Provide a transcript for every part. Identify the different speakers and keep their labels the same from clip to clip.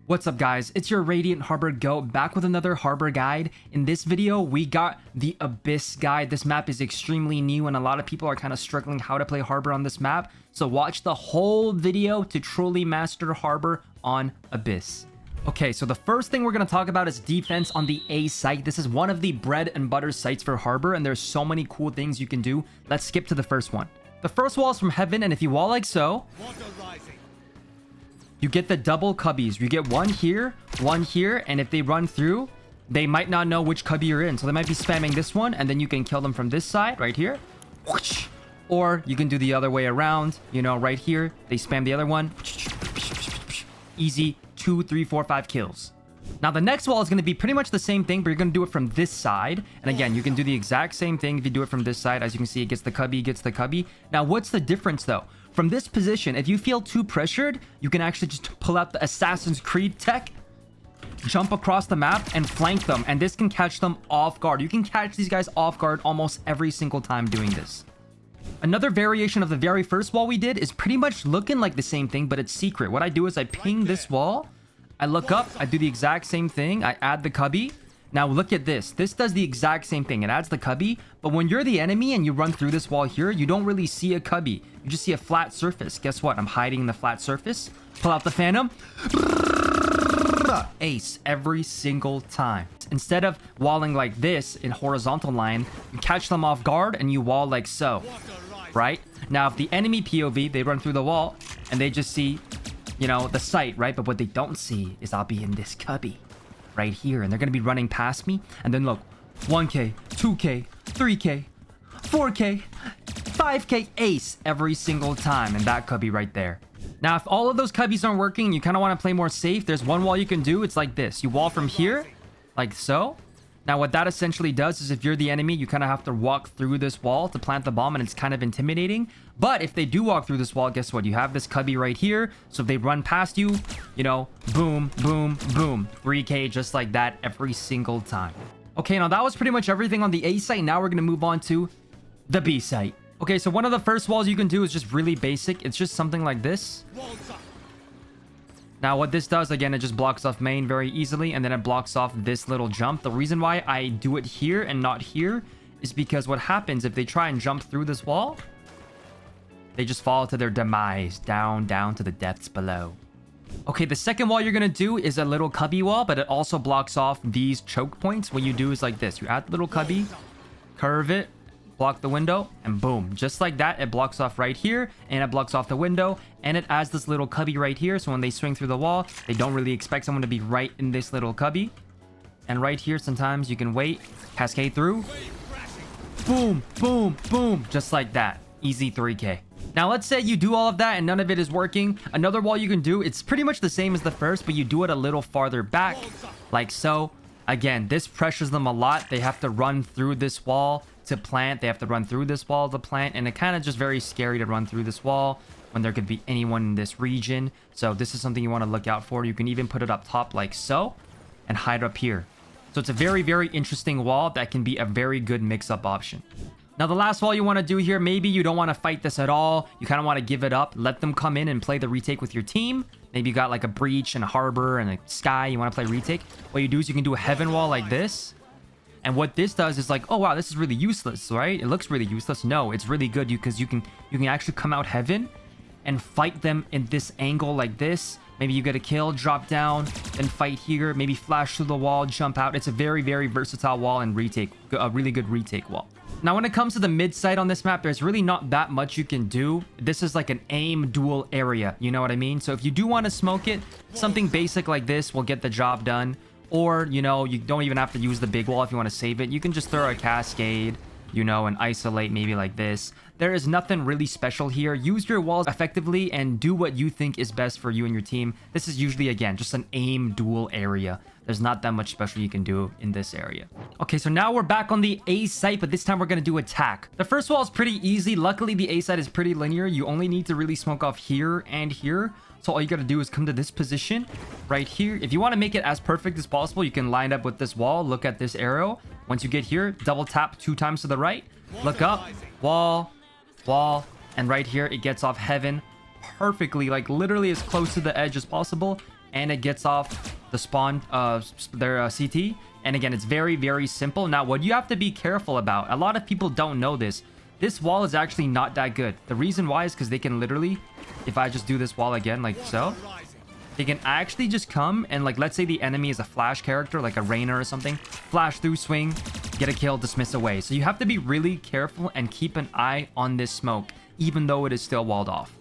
Speaker 1: What's up guys, it's your Radiant Harbor Goat back with another harbor guide. In this video, we got the Abyss guide. This map is extremely new and a lot of people are kind of struggling how to play harbor on this map. So watch the whole video to truly master harbor on Abyss. Okay, so the first thing we're going to talk about is defense on the A site. This is one of the bread and butter sites for harbor and there's so many cool things you can do. Let's skip to the first one. The first wall is from heaven, and if you wall like so, you get the double cubbies. You get one here, and if they run through, they might not know which cubby you're in. So they might be spamming this one, and then you can kill them from this side, right here. Or you can do the other way around, you know, right here. They spam the other one. Easy 2, 3, 4, 5 kills. Now the next wall is going to be pretty much the same thing, but you're going to do it from this side. And again, you can do the exact same thing if you do it from this side. As you can see, it gets the cubby, Now what's the difference though? From this position, if you feel too pressured, you can actually just pull out the Assassin's Creed tech, jump across the map, and flank them. And this can catch them off guard. You can catch these guys off guard almost every single time doing this. Another variation of the very first wall we did is pretty much looking like the same thing, but it's secret. What I do is I ping this wall, I look up, I do the exact same thing, I add the cubby. Now look at this. This does the exact same thing. It adds the cubby, but when you're the enemy and you run through this wall here, you don't really see a cubby. You just see a flat surface. Guess what? I'm hiding the flat surface. Pull out the Phantom. Ace every single time. Instead of walling like this in horizontal line, you catch them off guard and you wall like so. Right? Now, if the enemy POV, they run through the wall and they just see, you know, the sight, right? But what they don't see is I'll be in this cubby right here, and they're gonna be running past me, and then look, 1k, 2k, 3k, 4k, 5k, ace every single time, and that cubby right there. Now, if all of those cubbies aren't working and you kind of want to play more safe, there's one wall you can do. It's like this. You wall from here, like so. Now, what that essentially does is if you're the enemy, you kind of have to walk through this wall to plant the bomb, and it's kind of intimidating. But if they do walk through this wall, guess what? You have this cubby right here. So if they run past you, you know, boom, boom, boom. 3k just like that every single time. Okay, now that was pretty much everything on the A site. Now we're going to move on to the B site. Okay, so one of the first walls you can do is just really basic. It's just something like this. Now, what this does, again, it just blocks off main very easily, and then it blocks off this little jump. The reason why I do it here and not here is because what happens if they try and jump through this wall, they just fall to their demise, down to the depths below. Okay, the second wall you're going to do is a little cubby wall, but it also blocks off these choke points. What you do is like this. You add the little cubby, curve it, block the window, and boom, just like that, it blocks off right here, and it blocks off the window, and it adds this little cubby right here, so when they swing through the wall, they don't really expect someone to be right in this little cubby. And right here, sometimes you can wait, cascade through, boom, boom, boom, just like that. Easy 3k. Now let's say you do all of that and none of it is working. Another wall you can do, it's pretty much the same as the first, but you do it a little farther back, like so. Again, this pressures them a lot. They have to run through this wall to plant. They have to run through this wall to plant, and it kind of just very scary to run through this wall when there could be anyone in this region. So this is something you want to look out for. You can even put it up top like so and hide up here. So it's a very, very interesting wall that can be a very good mix-up option. Now, the last wall you want to do here, maybe you don't want to fight this at all. You kind of want to give it up. Let them come in and play the retake with your team. Maybe you got like a breach and a harbor and a sky. You want to play retake. What you do is you can do a heaven wall like this. And what this does is like, oh, wow, this is really useless, right? It looks really useless. No, it's really good because you can actually come out heaven and fight them in this angle like this. Maybe you get a kill, drop down, then fight here. Maybe flash through the wall, jump out. It's a very, very versatile wall and retake. A really good retake wall. Now, when it comes to the mid site on this map, there's really not that much you can do. This is like an aim duel area. You know what I mean? So if you do want to smoke it, something basic like this will get the job done. Or, you know, you don't even have to use the big wall if you want to save it. You can just throw a cascade, you know, and isolate maybe like this. There is nothing really special here. Use your walls effectively and do what you think is best for you and your team. This is usually, again, just an aim duel area. There's not that much special you can do in this area. Okay, so now we're back on the A site, but this time we're going to do attack. The first wall is pretty easy. Luckily, the A site is pretty linear. You only need to really smoke off here and here. So all you got to do is come to this position right here. If you want to make it as perfect as possible, you can line up with this wall. Look at this arrow. Once you get here, double tap 2 times to the right. Look up, wall, wall, and right here, it gets off heaven perfectly, like literally as close to the edge as possible. and it gets off the spawn, their CT. And again, it's very, very simple. Now, what you have to be careful about, a lot of people don't know this. This wall is actually not that good. The reason why is because they can literally, if I just do this wall again, like so, they can actually just come and, like, let's say the enemy is a flash character, like a Reyna or something. Flash through, swing, get a kill, dismiss away. So you have to be really careful and keep an eye on this smoke, even though it is still walled off.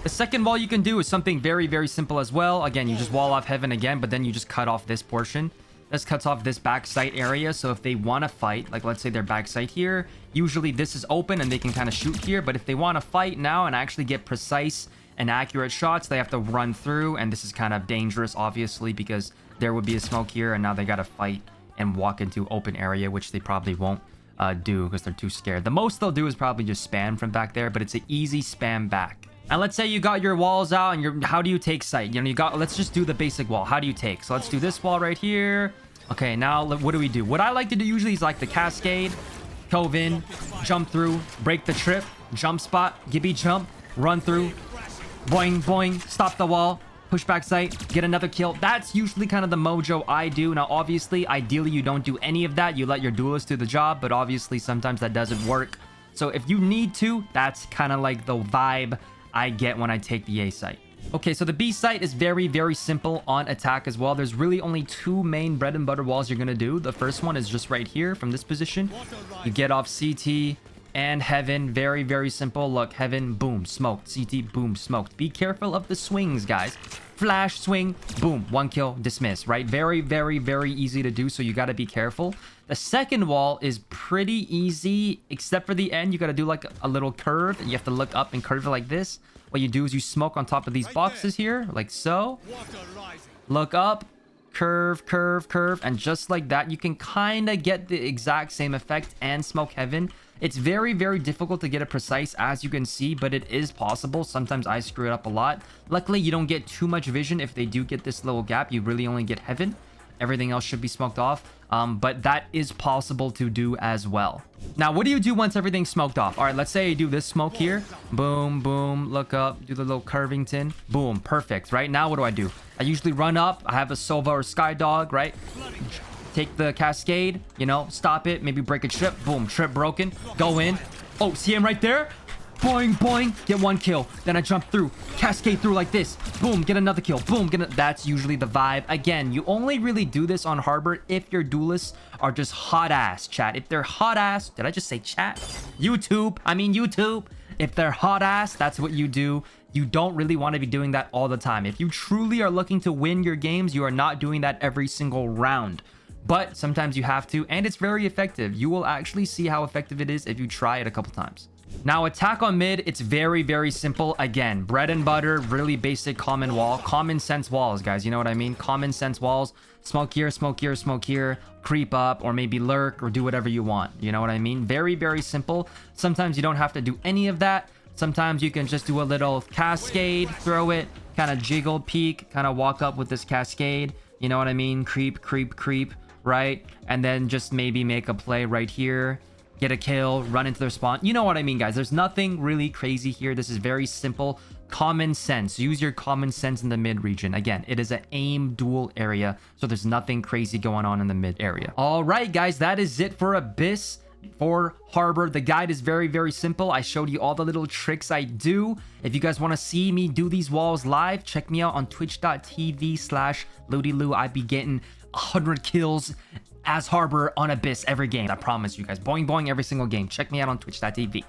Speaker 1: The second wall you can do is something very, very simple as well. Again, you just wall off heaven again, but then you just cut off this portion. This cuts off this back sight area. So if they want to fight, like let's say their back sight here, usually this is open and they can kind of shoot here. But if they want to fight now and actually get precise and accurate shots, they have to run through. And this is kind of dangerous, obviously, because there would be a smoke here. And now they got to fight and walk into open area, which they probably won't do because they're too scared. The most they'll do is probably just spam from back there, but it's an easy spam back. And let's say you got your walls out and how do you take sight? You know, let's just do the basic wall. How do you take? So let's do this wall right here. Okay, now what do we do? What I like to do usually is like the cascade, cove in, jump through, break the trip, jump spot, gibby jump, run through, boing, boing, stop the wall, push back sight, get another kill. That's usually kind of the mojo I do. Now, obviously, ideally, you don't do any of that. You let your duelist do the job, but obviously, sometimes that doesn't work. So if you need to, that's kind of like the vibe I get when I take the A site. Okay, so the B site is very, very simple on attack as well. There's really only two main bread and butter walls you're going to do. The first one is just right here from this position. You get off CT and heaven. Very, very simple. Look, heaven, boom, smoked. CT, boom, smoked. Be careful of the swings, guys. Flash, swing, boom, one kill, dismiss, right? Very, very, very easy to do, so you got to be careful. The second wall is pretty easy, except for the end. You got to do like a little curve, and you have to look up and curve it like this. What you do is you smoke on top of these boxes here, like so. Look up, curve, curve, curve, and just like that, you can kind of get the exact same effect and smoke heaven. It's very, very difficult to get it precise, as you can see, but it is possible. Sometimes I screw it up a lot. Luckily, you don't get too much vision. If they do get this little gap, you really only get heaven. Everything else should be smoked off. But that is possible to do as well. Now, what do you do once everything's smoked off? All right, let's say you do this smoke here. Boom, boom, look up, do the little curvington. Boom, perfect, right? Now, what do? I usually run up. I have a Sova or Skydog, right? Take the cascade, you know, stop it, maybe break a trip. Boom, trip broken. Go in. Oh, see him right there? Boing, boing, get one kill. Then I jump through, cascade through like this. Boom, get another kill. Boom, that's usually the vibe. Again, you only really do this on Harbor if your duelists are just hot ass, chat. If they're hot ass, did I just say chat? YouTube. If they're hot ass, that's what you do. You don't really want to be doing that all the time. If you truly are looking to win your games, you are not doing that every single round. But sometimes you have to, and it's very effective. You will actually see how effective it is if you try it a couple times. Now, attack on mid, it's very, very simple. Again, bread and butter, really basic common wall. Common sense walls, guys. You know what I mean? Common sense walls. Smoke here, smoke here, smoke here. Creep up, or maybe lurk, or do whatever you want. You know what I mean? Very, very simple. Sometimes you don't have to do any of that. Sometimes you can just do a little cascade, throw it, kind of jiggle, peek, kind of walk up with this cascade. You know what I mean? Creep, creep, creep. Right? And then just maybe make a play right here, get a kill, run into their spawn. You know what I mean, guys. There's nothing really crazy here. This is very simple. Common sense. Use your common sense in the mid region. Again, it is an aim duel area, so there's nothing crazy going on in the mid area. All right, guys, that is it for Abyss. For Harbor, the guide is very, very simple. I showed you all the little tricks I do. If you guys want to see me do these walls live, check me out on twitch.tv/Ludilu. I be getting 100 kills as Harbor on Abyss every game. I promise you guys. Boing, boing every single game. Check me out on twitch.tv.